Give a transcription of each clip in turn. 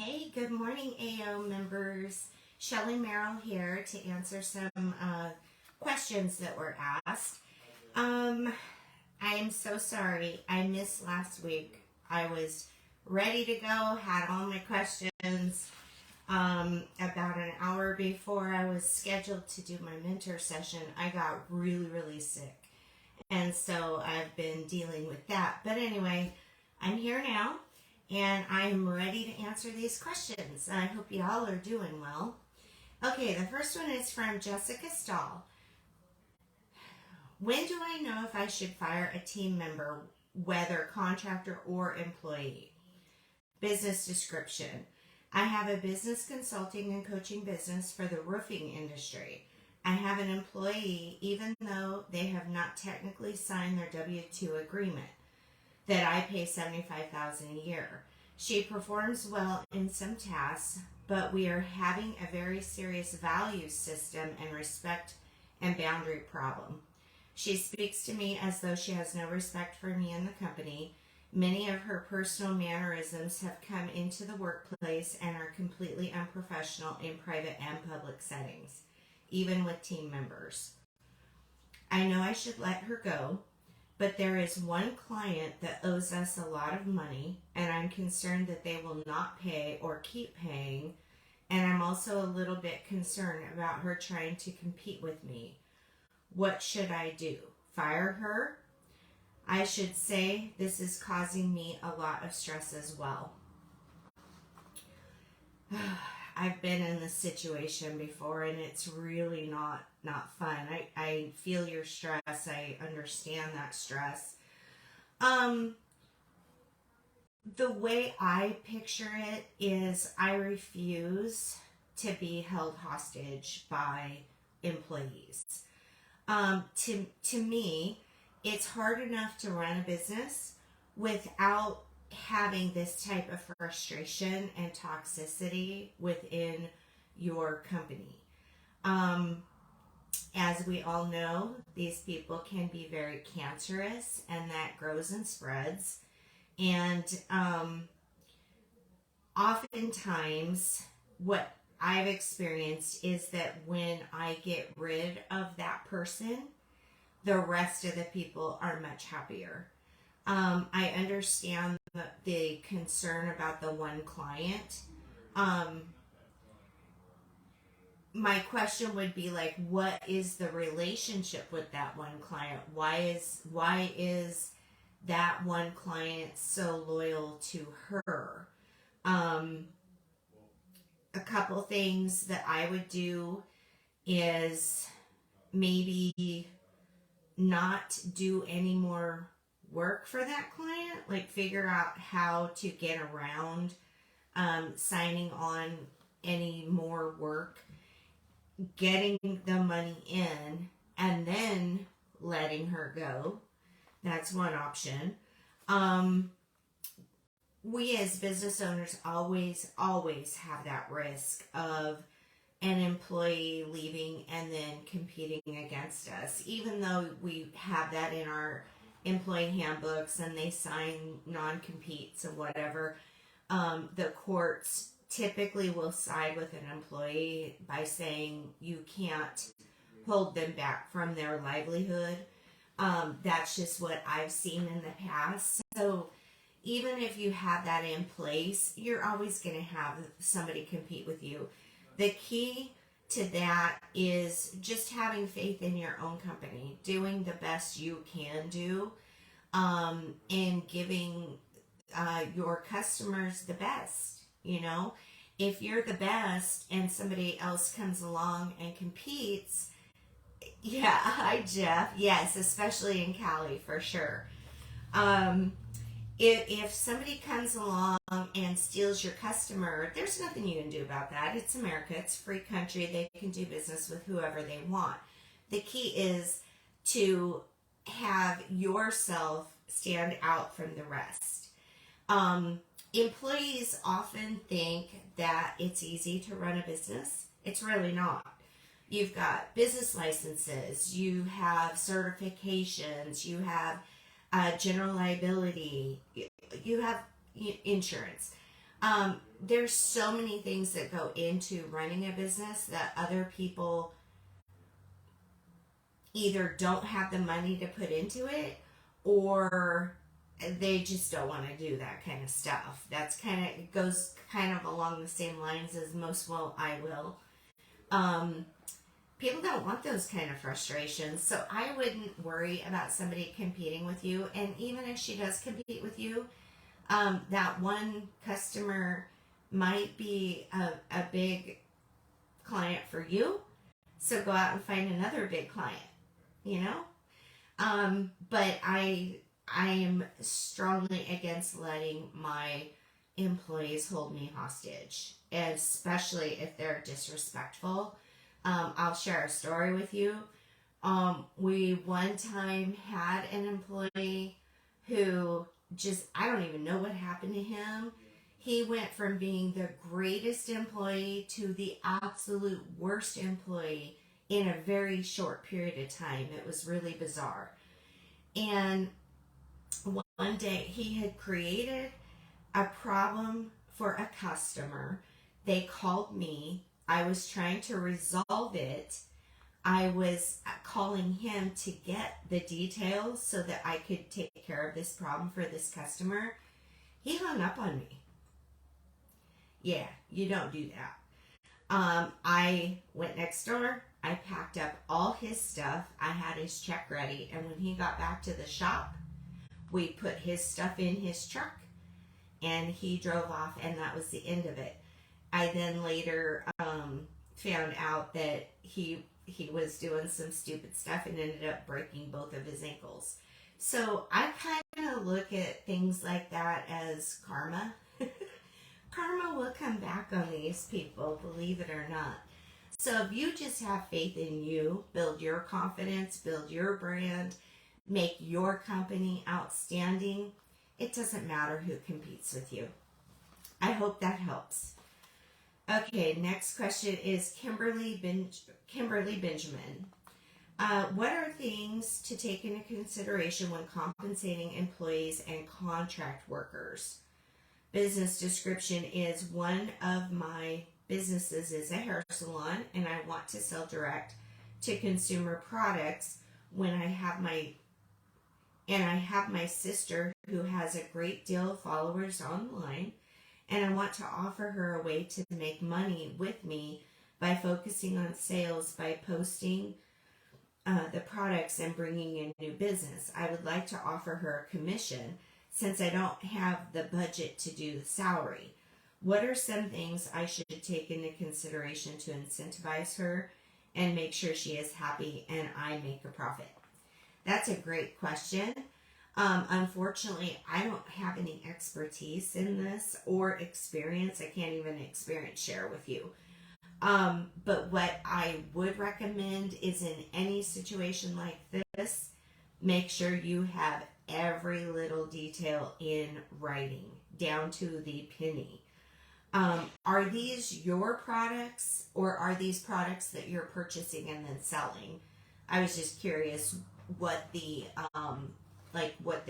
Hey, good morning, AO members. Shelley Merrell here to answer some questions that were asked. I'm so sorry. I missed last week. I was ready to go, had all my questions. About an hour before I was scheduled to do my mentor session, I got really sick. And so I've been dealing with that. But anyway, I'm here now. And I'm ready to answer these questions. I hope y'all are doing well. Okay, the first one is from Jessica Stahl. When do I know if I should fire a team member, whether contractor or employee? Business description. I have a business consulting and coaching business for the roofing industry. I have an employee, even though they have not technically signed their W-2 agreement, that I pay $75,000 a year. She performs well in some tasks, but we are having a very serious value system and respect and boundary problem. She speaks to me as though she has no respect for me and the company. Many of her personal mannerisms have come into the workplace and are completely unprofessional in private and public settings, even with team members. I know I should let her go, but there is one client that owes us a lot of money, and I'm concerned that they will not pay or keep paying, and I'm also a little bit concerned about her trying to compete with me. What should I do? Fire her? I should say this is causing me a lot of stress as well. I've been in this situation before, and it's really not fun. I feel your stress. I understand that stress. The way I picture it is I refuse to be held hostage by employees. To me, it's hard enough to run a business without having this type of frustration and toxicity within your company. As we all know, these people can be very cancerous, and that grows and spreads. And oftentimes, what I've experienced is that when I get rid of that person, the rest of the people are much happier. I understand the concern about the one client. My question would be like, what is the relationship with that one client? Why is that one client so loyal to her? A couple things that I would do is maybe not do any more work for that client, like figure out how to get around signing on any more work, getting the money in, and then letting her go. That's one option. We as business owners always have that risk of an employee leaving and then competing against us, even though we have that in our employee handbooks and they sign non-competes and whatever. The courts typically will side with an employee by saying you can't hold them back from their livelihood. That's just what I've seen in the past. So even if you have that in place, you're always going to have somebody compete with you. The key to that is just having faith in your own company, doing the best you can do, and giving your customers the best. You know, if you're the best and somebody else comes along and competes, yeah, hi Jeff, yes, especially in Cali for sure. If somebody comes along and steals your customer, there's nothing you can do about that. It's America. It's a free country. They can do business with whoever they want. The key is to have yourself stand out from the rest. Employees often think that it's easy to run a business. It's really not. You've got business licenses, you have certifications, you have general liability, you have insurance. There's so many things that go into running a business that other people either don't have the money to put into it, or they just don't want to do that kind of stuff. It goes kind of along the same lines as most will, I will. People don't want those kind of frustrations. So I wouldn't worry about somebody competing with you. And even if she does compete with you, that one customer might be a big client for you. So go out and find another big client, you know? But I am strongly against letting my employees hold me hostage, especially if they're disrespectful. I'll share a story with you. We one time had an employee who I don't even know what happened to him. He went from being the greatest employee to the absolute worst employee in a very short period of time. It was really bizarre. And one day he had created a problem for a customer. They called me. I was trying to resolve it. I was calling him to get the details so that I could take care of this problem for this customer. He hung up on me. Yeah, you don't do that. I went next door. I packed up all his stuff. I had his check ready. And when he got back to the shop, we put his stuff in his truck and he drove off, and that was the end of it. I then later found out that he was doing some stupid stuff and ended up breaking both of his ankles. So I kind of look at things like that as karma. Karma will come back on these people, believe it or not. So if you just have faith in you, build your confidence, build your brand, make your company outstanding, it doesn't matter who competes with you. I hope that helps. Okay, next question is Kimberly Benjamin. What are things to take into consideration when compensating employees and contract workers? Business description is one of my businesses is a hair salon, and I want to sell direct to consumer products when I have my sister who has a great deal of followers online, and I want to offer her a way to make money with me by focusing on sales by posting the products and bringing in new business. I would like to offer her a commission since I don't have the budget to do the salary. What are some things I should take into consideration to incentivize her and make sure she is happy and I make a profit? That's a great question. Unfortunately, I don't have any expertise in this or experience. I can't even experience share with you. But what I would recommend is in any situation like this, make sure you have every little detail in writing, down to the penny. Are these your products, or are these products that you're purchasing and then selling? I was just curious what the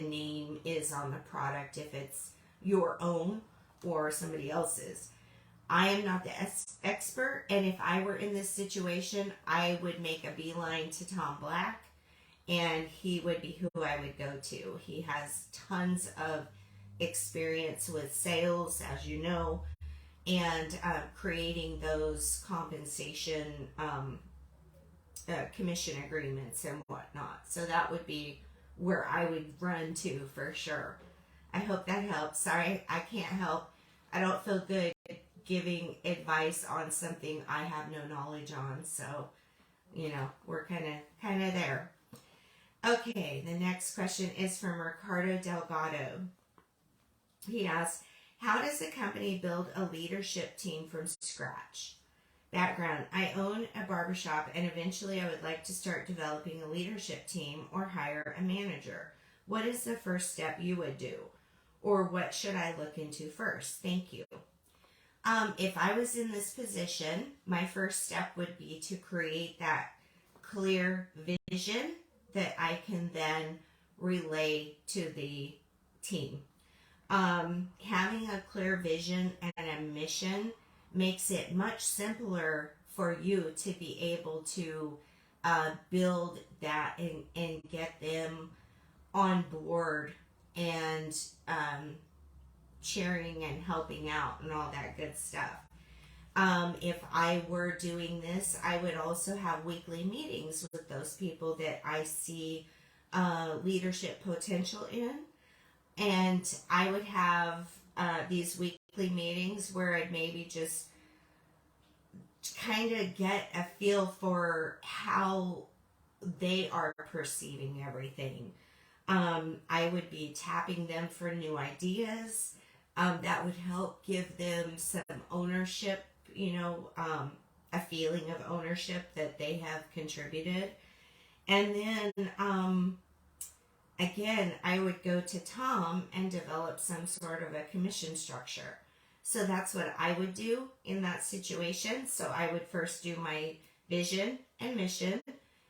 name is on the product, if it's your own or somebody else's. I am not the expert, and if I were in this situation, I would make a beeline to Tom Black, and he would be who I would go to. He has tons of experience with sales, as you know, and creating those compensation commission agreements and whatnot. So that would be where I would run to for sure. I hope that helps. Sorry, I can't help. I don't feel good giving advice on something I have no knowledge on. So, we're kind of there. Okay, the next question is from Ricardo Delgado. He asks, how does a company build a leadership team from scratch? Background, I own a barbershop, and eventually I would like to start developing a leadership team or hire a manager. What is the first step you would do? Or what should I look into first? Thank you. If I was in this position, my first step would be to create that clear vision that I can then relay to the team. Having a clear vision and a mission makes it much simpler for you to be able to build that and get them on board and cheering and helping out and all that good stuff. If I were doing this, I would also have weekly meetings with those people that I see leadership potential in. And I would have these weekly meetings where I'd maybe just kind of get a feel for how they are perceiving everything. I would be tapping them for new ideas. That would help give them some ownership, a feeling of ownership that they have contributed. And then, again, I would go to Tom and develop some sort of a commission structure. So that's what I would do in that situation. So I would first do my vision and mission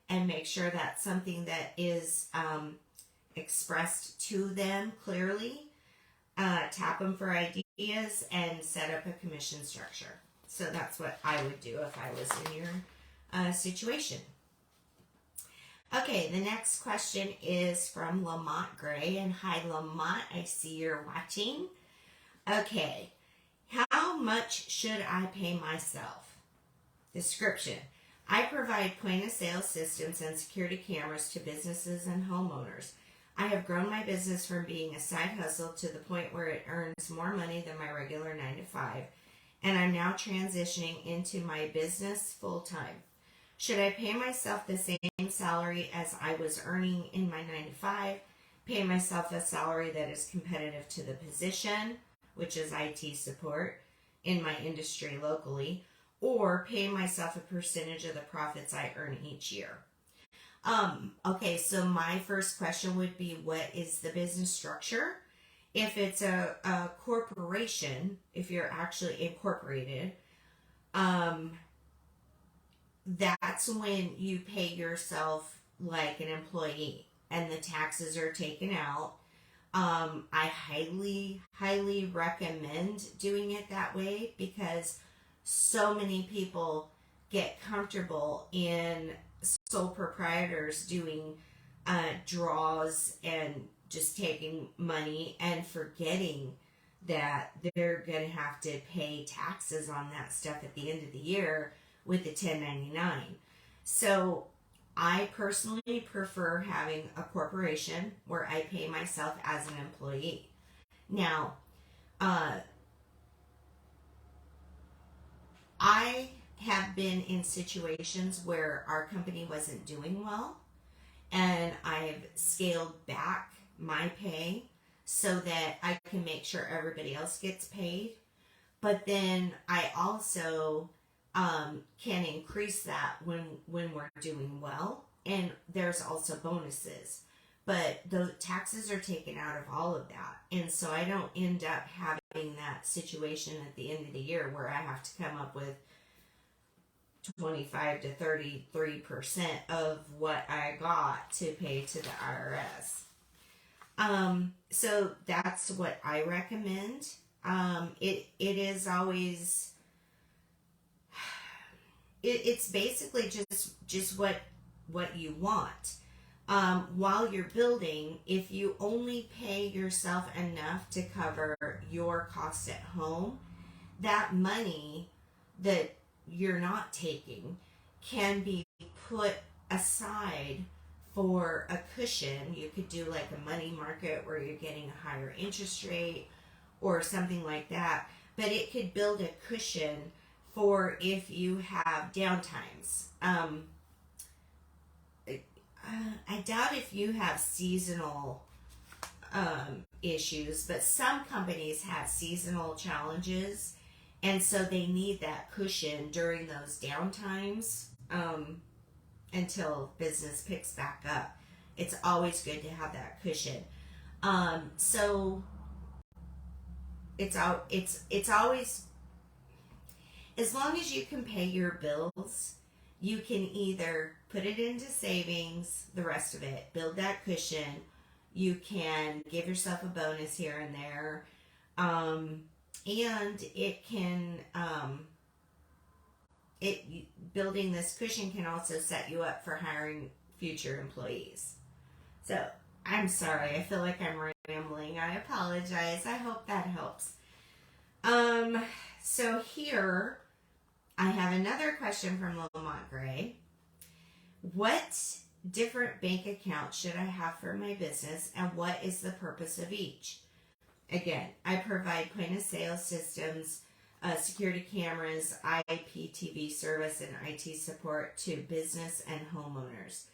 and make sure that's something that is expressed to them clearly. Tap them for ideas and set up a commission structure. So that's what I would do if I was in your situation. Okay, the next question is from Lamont Gray. And hi, Lamont, I see you're watching. Okay, how much should I pay myself? Description. I provide point-of-sale systems and security cameras to businesses and homeowners. I have grown my business from being a side hustle to the point where it earns more money than my regular 9 to 5, and I'm now transitioning into my business full-time. Should I pay myself the same salary as I was earning in my 9 to 5, pay myself a salary that is competitive to the position, which is IT support, in my industry locally, or pay myself a percentage of the profits I earn each year? Okay, so my first question would be, what is the business structure? If it's a corporation, if you're actually incorporated, that's when you pay yourself like an employee and the taxes are taken out. I highly recommend doing it that way because so many people get comfortable in sole proprietors doing draws and just taking money and forgetting that they're going to have to pay taxes on that stuff at the end of the year with the 1099. So I personally prefer having a corporation where I pay myself as an employee. Now, I have been in situations where our company wasn't doing well, and I've scaled back my pay so that I can make sure everybody else gets paid. But then I also can increase that when we're doing well, and there's also bonuses. But the taxes are taken out of all of that, and so I don't end up having that situation at the end of the year where I have to come up with 25 to 33% of what I got to pay to the IRS. So that's what I recommend. It is always, it's basically just what you want. While you're building, if you only pay yourself enough to cover your costs at home, that money that you're not taking can be put aside for a cushion. You could do like a money market where you're getting a higher interest rate or something like that, but it could build a cushion for if you have downtimes. I doubt if you have seasonal issues, but some companies have seasonal challenges, and so they need that cushion during those downtimes until business picks back up. It's always good to have that cushion. So it's always, as long as you can pay your bills, you can either put it into savings, the rest of it, build that cushion. You can give yourself a bonus here and there. And it can, building this cushion can also set you up for hiring future employees. So, I'm sorry. I feel like I'm rambling. I apologize. I hope that helps. So here I have another question from Lamont Gray. What different bank accounts should I have for my business, and what is the purpose of each? Again, I provide point of sale systems, security cameras, IPTV service, and IT support to business and homeowners.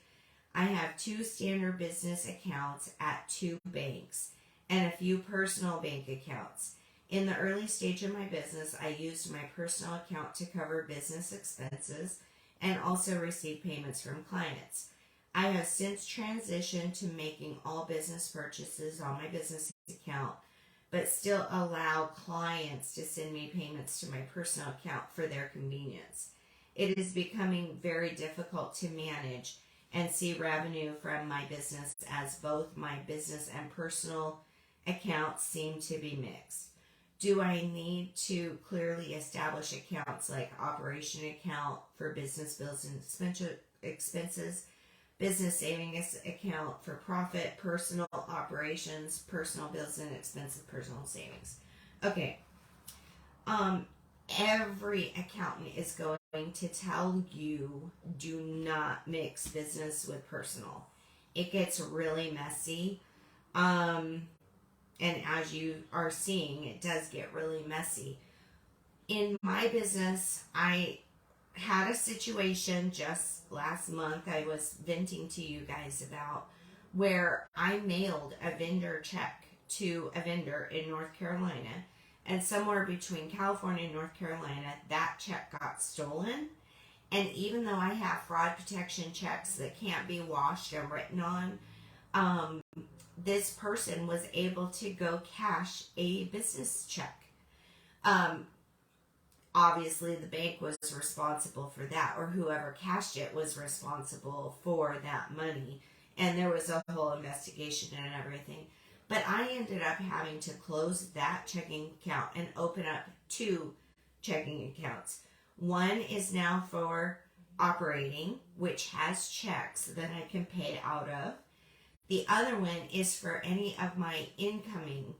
I have 2 standard business accounts at 2 banks and a few personal bank accounts. In the early stage of my business, I used my personal account to cover business expenses and also receive payments from clients. I have since transitioned to making all business purchases on my business account, but still allow clients to send me payments to my personal account for their convenience. It is becoming very difficult to manage and see revenue from my business, as both my business and personal accounts seem to be mixed. Do I need to clearly establish accounts like operation account for business bills and expenses, business savings account for profit, personal operations, personal bills and expenses, personal savings? Okay. Every accountant is going to tell you, do not mix business with personal. It gets really messy. And as you are seeing, it does get really messy. In my business, I had a situation just last month I was venting to you guys about, where I mailed a vendor check to a vendor in North Carolina, and somewhere between California and North Carolina, that check got stolen. And even though I have fraud protection checks that can't be washed and written on, this person was able to go cash a business check. Obviously, the bank was responsible for that, or whoever cashed it was responsible for that money. And there was a whole investigation and everything. But I ended up having to close that checking account and open up 2 checking accounts. One is now for operating, which has checks that I can pay out of. The other one is for any of my incoming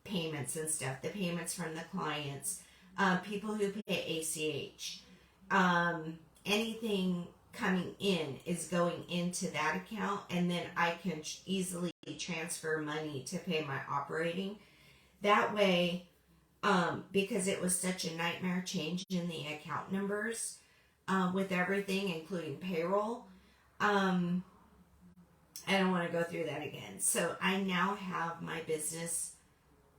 payments and stuff, the payments from the clients, people who pay ACH. Anything coming in is going into that account, and then I can easily transfer money to pay my operating. That way, because it was such a nightmare change in the account numbers with everything, including payroll, I don't want to go through that again. So I now have my business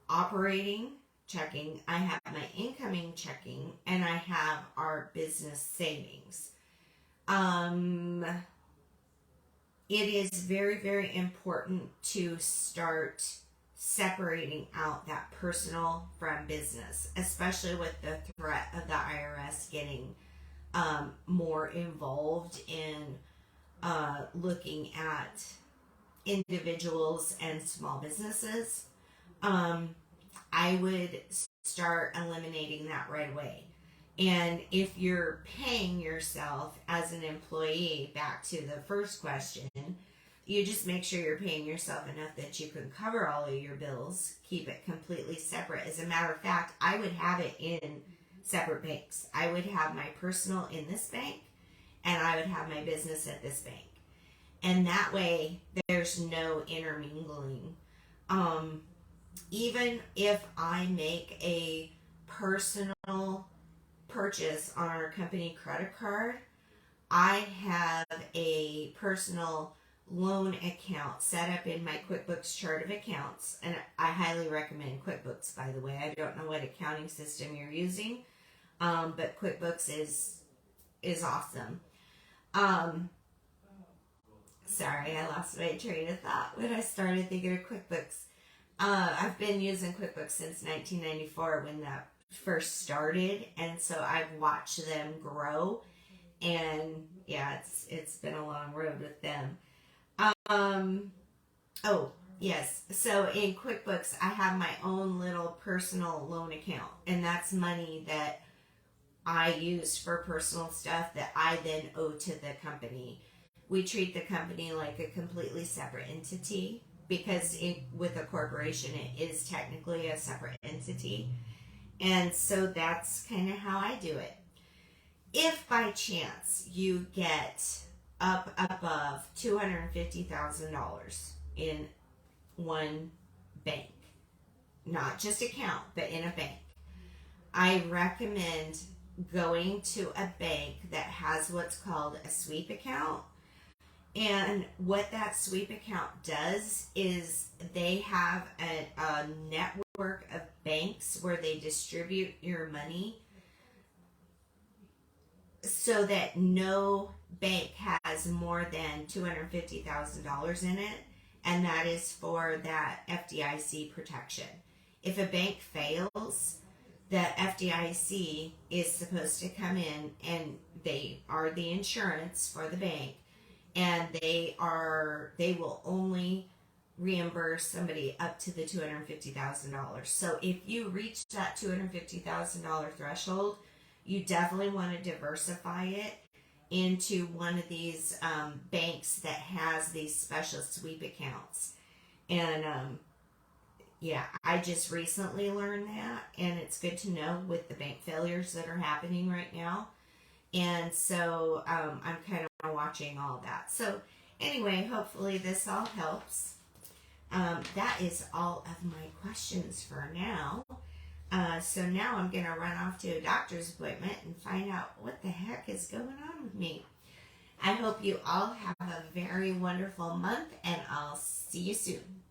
operating checking, I have my incoming checking, and I have our business savings. It is very, very important to start separating out that personal from business, especially with the threat of the IRS getting more involved in looking at individuals and small businesses. I would start eliminating that right away. And if you're paying yourself as an employee, back to the first question, you just make sure you're paying yourself enough that you can cover all of your bills, keep it completely separate. As a matter of fact, I would have it in separate banks. I would have my personal in this bank, and I would have my business at this bank. And that way, there's no intermingling. Even if I make a personal purchase on our company credit card, I have a personal loan account set up in my QuickBooks chart of accounts, and I highly recommend QuickBooks, by the way. I don't know what accounting system you're using, but QuickBooks is awesome. Sorry, I lost my train of thought when I started thinking of QuickBooks. I've been using QuickBooks since 1994 when that first started, and so I've watched them grow, and yeah, it's been a long road with them. Oh, yes. So in QuickBooks, I have my own little personal loan account, and that's money that I use for personal stuff that I then owe to the company. We treat the company like a completely separate entity because with a corporation, it is technically a separate entity. And so that's kind of how I do it. If by chance you get up above $250,000 in one bank, not just account, but in a bank, I recommend going to a bank that has what's called a sweep account. And what that sweep account does is they have a network of banks where they distribute your money so that no bank has more than $250,000 in it, and that is for that FDIC protection. If a bank fails, the FDIC is supposed to come in, and they are the insurance for the bank, and they will only reimburse somebody up to the $250,000. So if you reach that $250,000 threshold, you definitely want to diversify it into one of these banks that has these special sweep accounts. And yeah, I just recently learned that, and it's good to know with the bank failures that are happening right now. And so I'm kind of watching all that. So anyway, hopefully this all helps. That is all of my questions for now. So now I'm going to run off to a doctor's appointment and find out what the heck is going on with me. I hope you all have a very wonderful month, and I'll see you soon.